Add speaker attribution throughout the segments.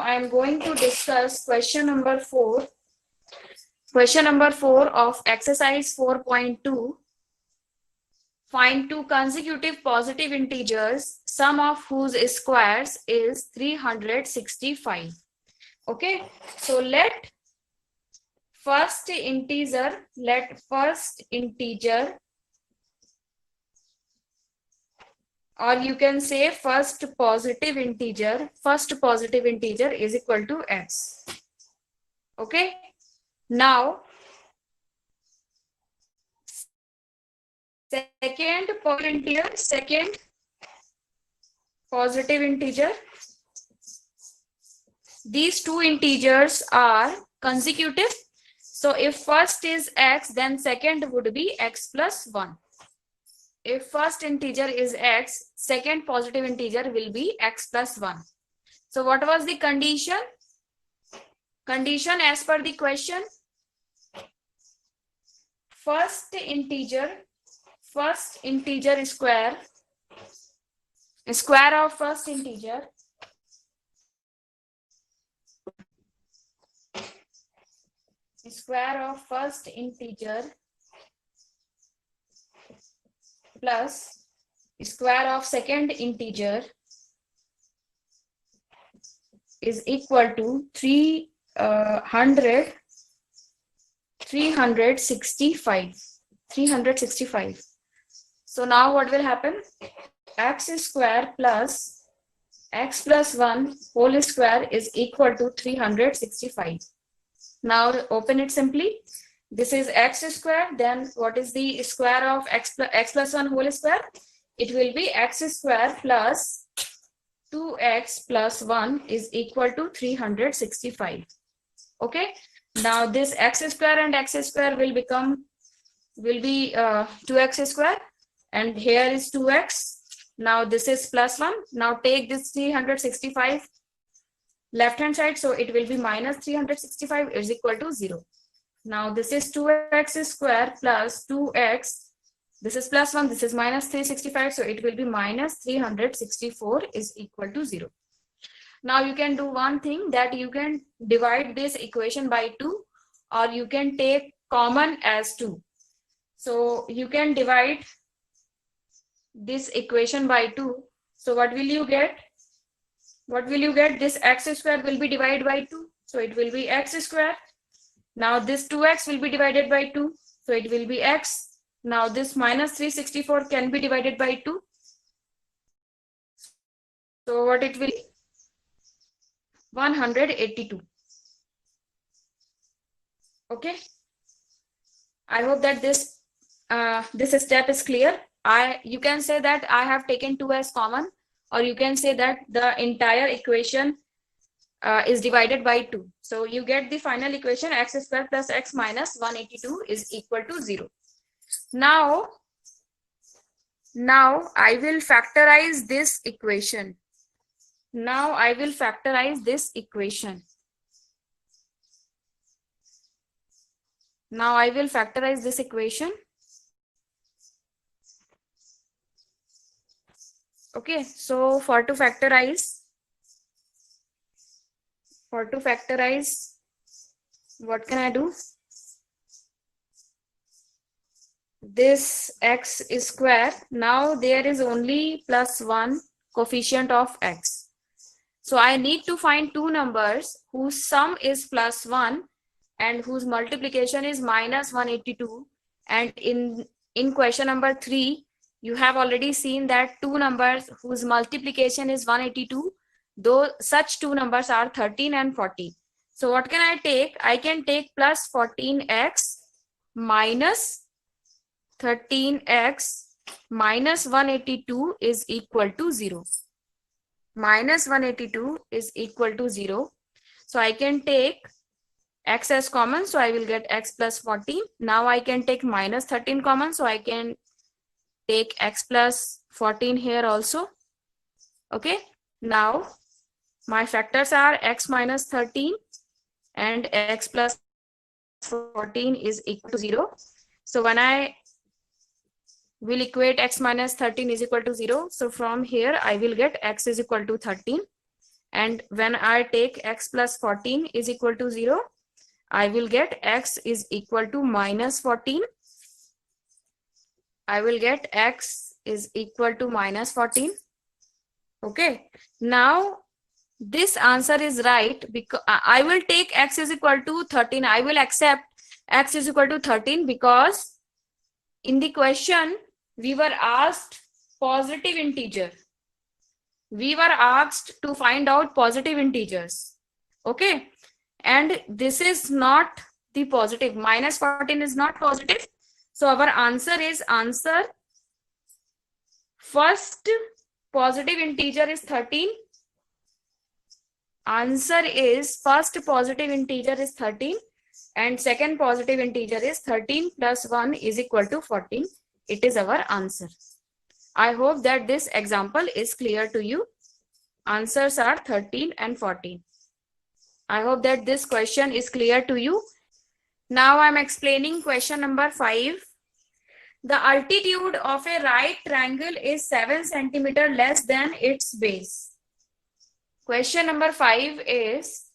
Speaker 1: I am going to discuss question number 4. Question number 4 of exercise 4.2. Find two consecutive positive integers, sum of whose squares is 365. Okay, so let first integer, or you can say first positive integer is equal to x. Okay, now second positive integer, these two integers are consecutive. So if first is x, then second would be x plus 1. If first integer is x, second positive integer will be x plus 1. So what was the condition? Condition as per the question, first integer square of first integer plus square of second integer is equal to 365. So now what will happen? X square plus x plus 1 whole square is equal to 365. Now open it simply. This is x square, then what is the square of x plus 1 whole square? It will be x square plus 2x plus 1 is equal to 365. Okay, now this x square and x square will be 2x square, and here is 2x. Now this is plus 1. Now take this 365 left hand side, so it will be minus 365 is equal to 0. Now this is 2x square plus 2x. This is plus 1, this is minus 365, so it will be minus 364 is equal to 0. Now you can do one thing, that you can divide this equation by 2, or you can take common as 2. So you can divide this equation by 2. So what will you get? This x square will be divided by 2. So it will be x square. Now this 2x will be divided by 2. So it will be x. Now this minus 364 can be divided by 2. So what it will be? 182. Okay. I hope that this step is clear. You can say that I have taken 2 as common, or you can say that the entire equation is divided by 2. So you get the final equation, x square plus x minus 182 is equal to 0. Now I will factorize this equation. Okay, so for to factorize, what can I do? This x square, now there is only plus 1 coefficient of x. So I need to find two numbers whose sum is plus 1 and whose multiplication is minus 182. And in question number 3, you have already seen that two numbers whose multiplication is 182, though such two numbers are 13 and 40. So what can I take? I can take plus 14x minus 13x minus 182 is equal to 0. Minus 182 is equal to 0. So I can take x as common, so I will get x plus 14. Now I can take minus 13 common, so I can take x plus 14 here also. Okay, now my factors are x minus 13 and x plus 14 is equal to 0. So when I will equate x minus 13 is equal to 0, so from here I will get x is equal to 13. And when I take x plus 14 is equal to 0, I will get x is equal to minus 14. I will get x is equal to minus 14. Okay. Now this answer is right because I will take x is equal to 13. I will accept x is equal to 13 because in the question we were asked positive integer. We were asked to find out positive integers. Okay. And this is not the positive. Minus 14 is not positive. So our answer is first positive integer is 13. Answer is first positive integer is 13 and second positive integer is 13 plus 1 is equal to 14. It is our answer. I hope that this example is clear to you. Answers are 13 and 14. I hope that this question is clear to you. Now I'm explaining question number 5. The altitude of a right triangle is 7 centimeter less than its base. Question number 5 is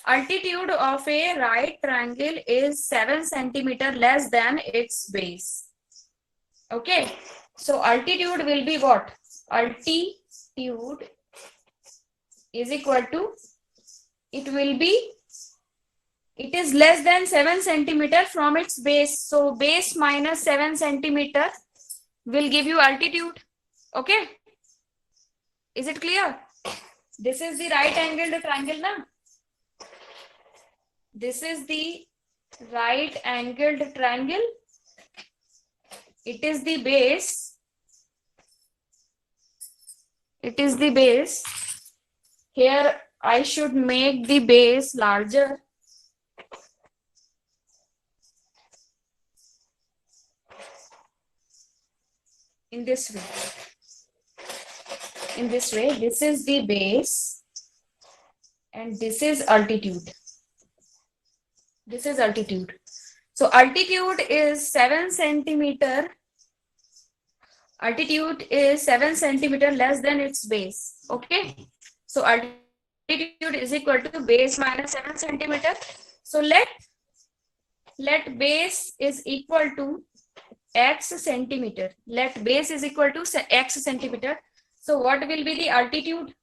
Speaker 1: altitude of a right triangle is 7 centimeter less than its base. Okay, so altitude will be what? Altitude is equal to, it is less than 7 centimeter from its base. So base minus 7 centimeter will give you altitude. Okay, is it clear? This is the right angled triangle now. This is the right angled triangle. It is the base. It is the base. Here I should make the base larger. In this way. In this way, this is the base and this is altitude. This is altitude. So altitude is 7 centimeter. Altitude is 7 centimeter less than its base. Okay. So altitude is equal to base minus 7 centimeter. So let base is equal to x centimeter. Let base is equal to x centimeter. So what will be the altitude?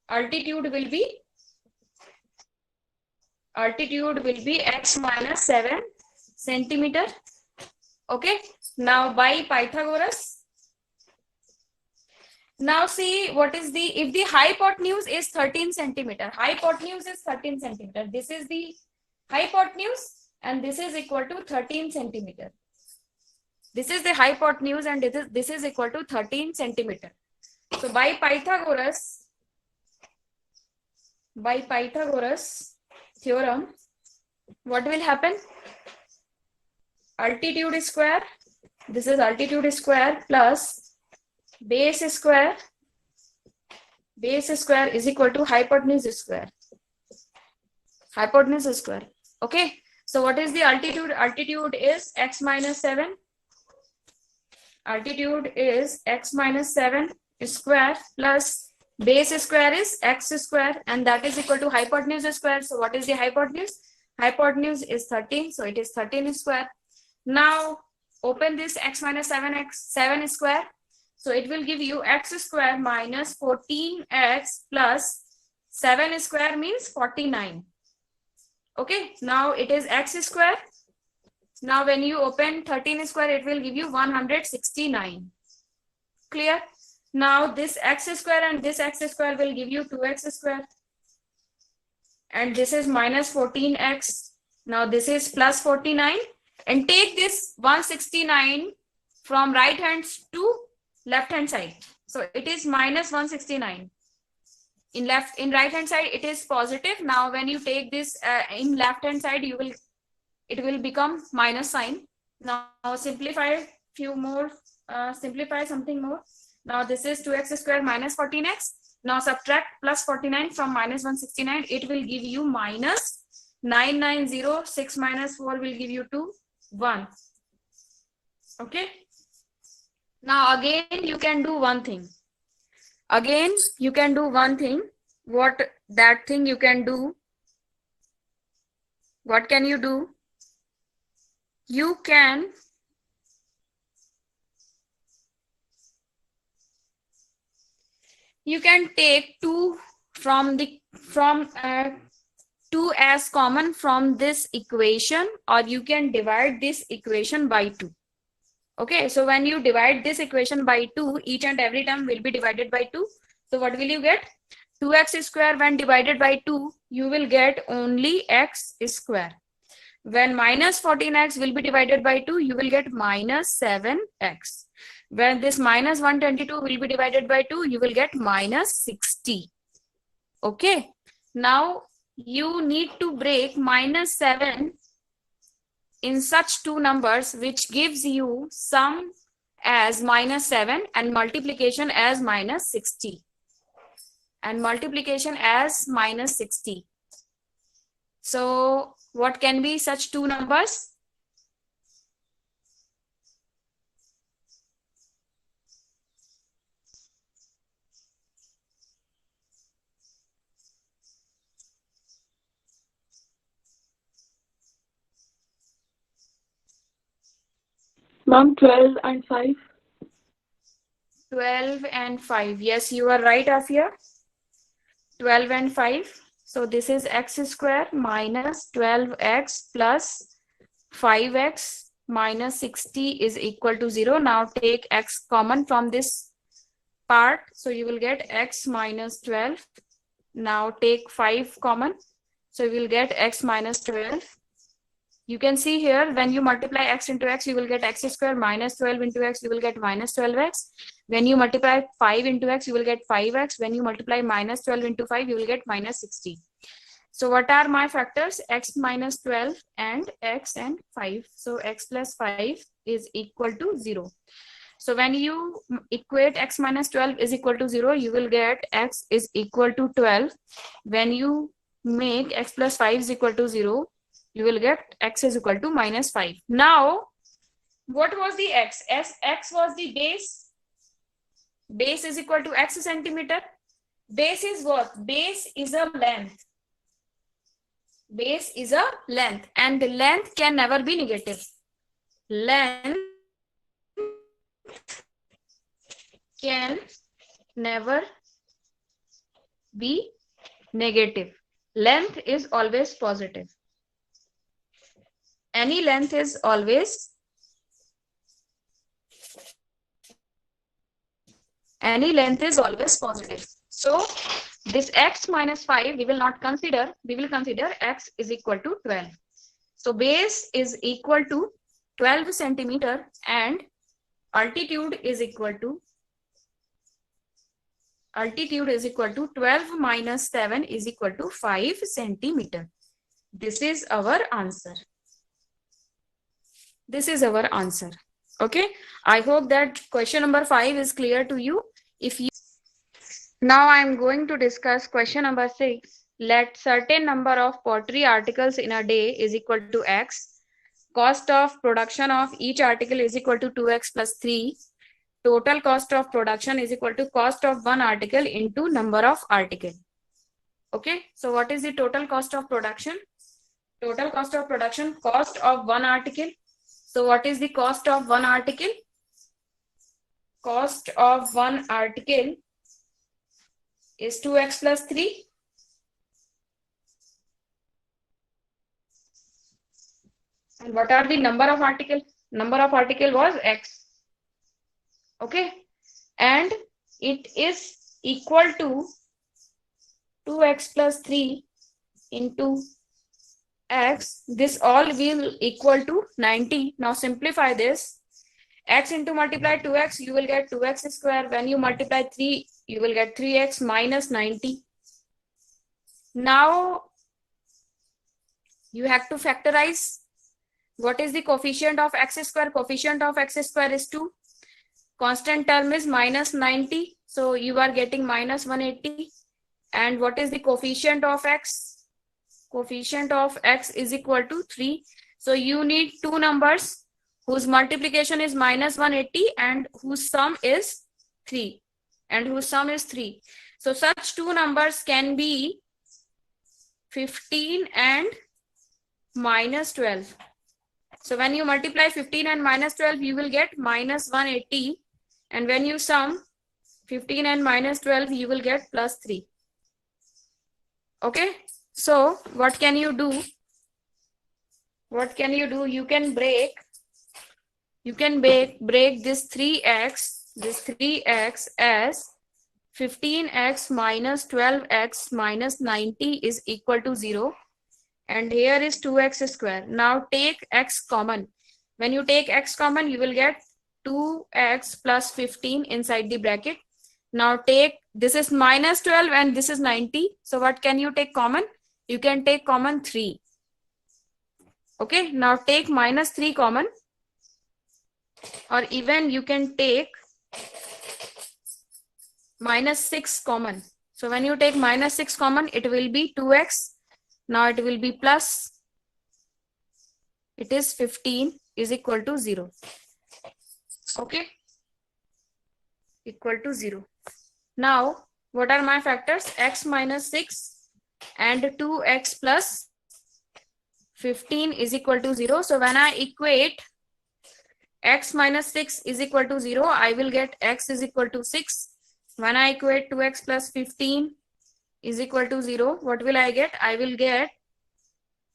Speaker 1: Altitude will be x minus 7 centimeter. Okay. Now by Pythagoras. Now see what is if the hypotenuse is 13 centimeter. Hypotenuse is 13 centimeter. This is the hypotenuse and this is equal to 13 centimeter. This is the hypotenuse and this is equal to 13 centimeter. So by Pythagoras theorem, what will happen? Altitude square, this is altitude square plus base square is equal to hypotenuse square. Hypotenuse square. Okay. So what is the altitude? Altitude is x minus 7. Altitude is x minus 7 square plus base square is x square and that is equal to hypotenuse square. So what is the hypotenuse? Hypotenuse is 13. So it is 13 square. Now open this x minus 7 square. So it will give you x square minus 14x plus 7 square means 49. Okay. Now it is x square. Now when you open 13 square, it will give you 169. Clear? Now this x square and this x square will give you 2x square. And this is minus 14x. Now this is plus 49. And take this 169 from right hand to left hand side. So it is minus 169. In right hand side, it is positive. Now when you take this in left hand side, it will become minus sign. Now simplify something more. Now this is 2x square minus 14x. Now subtract plus 49 from minus 169. It will give you minus 990. 6 minus 4 will give you 2, 1. Okay. Now again you can do one thing. Again you can do one thing. What that thing you can do? What can you do? You can take 2 from the from 2 as common from this equation, or you can divide this equation by 2. Okay, so when you divide this equation by 2, each and every term will be divided by 2. So what will you get? 2x square when divided by 2, you will get only x square. When minus 14x will be divided by 2, you will get minus 7x. When this minus 122 will be divided by 2, you will get minus 60. Okay. Now you need to break minus 7 in such two numbers which gives you sum as minus 7 and multiplication as minus 60. And multiplication as minus 60. So what can be such two numbers?
Speaker 2: Ma'am, 12 and 5.
Speaker 1: 12 and 5. Yes, you are right, Afia. 12 and 5. So this is x square minus 12x plus 5x minus 60 is equal to 0. Now take x common from this part. So you will get x minus 12. Now take 5 common. So you will get x minus 12. You can see here, when you multiply x into x, you will get x square minus 12 into x, you will get minus 12x. When you multiply 5 into x, you will get 5x. When you multiply minus 12 into 5, you will get minus 60. So what are my factors? X minus 12 and x and 5. So x plus 5 is equal to 0. So when you equate x minus 12 is equal to 0, you will get x is equal to 12. When you make x plus 5 is equal to 0, you will get x is equal to minus 5. Now, what was the x? X was the base. Base is equal to x centimeter. Base is what? Base is a length. Base is a length, and the length can never be negative. Length can never be negative. Length is always positive. Any length is always positive. So this x minus 5 we will not consider. We will consider x is equal to 12. So base is equal to 12 centimeter and altitude is equal to 12 minus 7 is equal to 5 centimeter. This is our answer. This is our answer. Okay. I hope that question number 5 is clear to you. If you now I am going to discuss question number 6. Let certain number of pottery articles in a day is equal to x. Cost of production of each article is equal to 2x plus 3. Total cost of production is equal to cost of one article into number of article. Okay, so what is the total cost of production? Total cost of production, cost of one article. So what is the cost of one article? Cost of one article is 2x plus 3. And what are the number of article? Number of article was x. Okay, and it is equal to 2x plus 3 into x. This all will equal to 90. Now simplify this. X into multiply 2x, you will get 2x square. When you multiply 3, you will get 3x minus 90. Now you have to factorize. What is the coefficient of x square? Coefficient of x square is 2. Constant term is minus 90. So you are getting minus 180. And what is the coefficient of x? Coefficient of x is equal to 3. So you need two numbers whose multiplication is minus 180 and whose sum is 3. So such two numbers can be 15 and minus 12. So when you multiply 15 and minus 12, you will get minus 180. And when you sum 15 and minus 12, you will get plus 3. Okay. So what can you do? You can break this 3x as 15x minus 12x minus 90 is equal to 0. And here is 2x square. Now take x common. When you take x common, you will get 2x plus 15 inside the bracket. Now take, this is minus 12 and this is 90. So what can you take common? You can take common 3. Okay, now take minus 3 common. Or even you can take minus 6 common. So when you take minus 6 common, it will be 2x. Now it will be plus, it is 15 is equal to 0. Okay, equal to 0. Now what are my factors? X minus 6 and 2x plus 15 is equal to 0. So when I equate x minus 6 is equal to 0, I will get x is equal to 6. When I equate 2x plus 15 is equal to 0, what will I get? I will get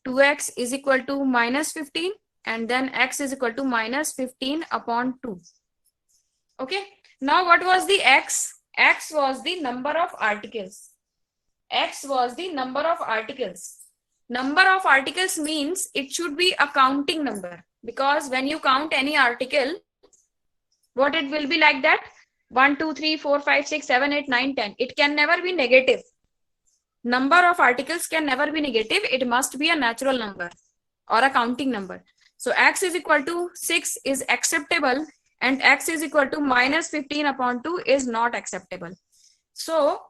Speaker 1: 2x is equal to minus 15 and then x is equal to minus 15 upon 2. Okay. Now what was the x? X was the number of articles. Number of articles means it should be a counting number, because when you count any article, what it will be like that? 1, 2, 3, 4, 5, 6, 7, 8, 9, 10. It can never be negative. Number of articles can never be negative. It must be a natural number or a counting number. So x is equal to 6 is acceptable and x is equal to minus 15 upon 2 is not acceptable. So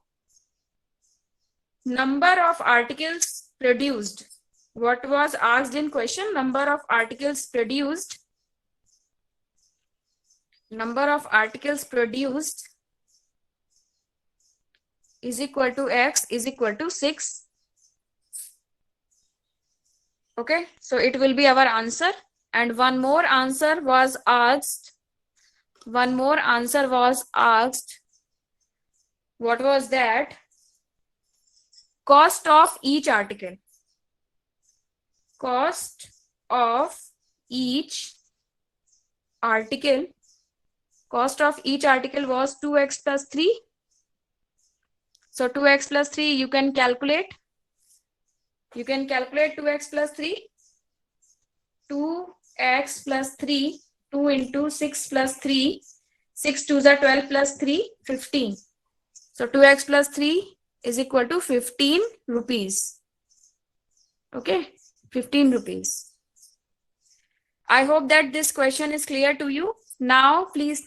Speaker 1: number of articles produced. What was asked in question? Number of articles produced. Number of articles produced is equal to x is equal to 6. Okay, so it will be our answer. And one more answer was asked. What was that? Cost of each article. Cost of each article was 2x plus 3. So 2x plus 3 you can calculate. 2x plus 3. 2x plus 3. 2 into 6 plus 3. 6 2s are 12 plus 3, 15. So 2x plus 3 is equal to 15 rupees. Okay, 15 rupees. I hope that this question is clear to you. Now please